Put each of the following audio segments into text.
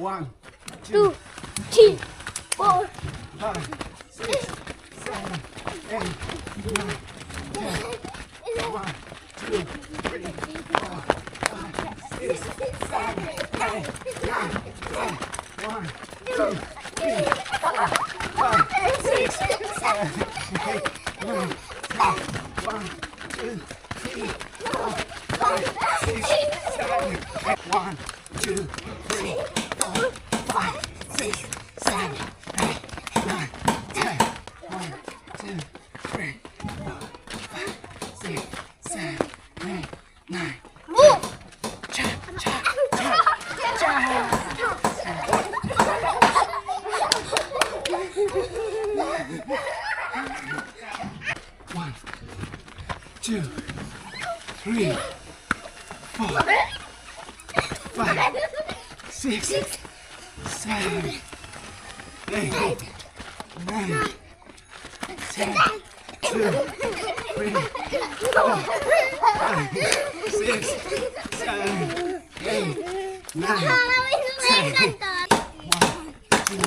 1, 2, 3, 4, 5, 6, 7, 8, 9, 10. 1, 2, 3, 4, 5, 6, 7, 8, 9, 10. 1, 2, 3, 4, 5, 6, 7, 8, 9, 10. 1, 2, 3, 4, 5, 6, 7, 8. 1, 2, 3, 4, 5, 6, 7, 8, 9, 10. 1, 2, 3, 4, 5, 6, 7, 8, 9. move! Cha, cha, cha, cha. 1, 2, 3, 4, 5, 6, 7, 8, 9, 10. 2, 3, 4, 5, 6, 7, 8, 9, 10. 1, 2,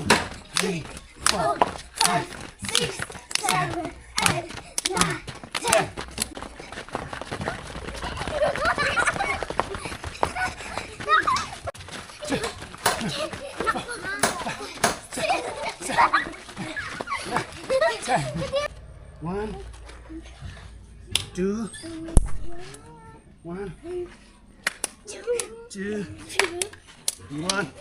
3, 4, 5, 6, 7, 8, 9, 10. One, two, 1, 2, 1.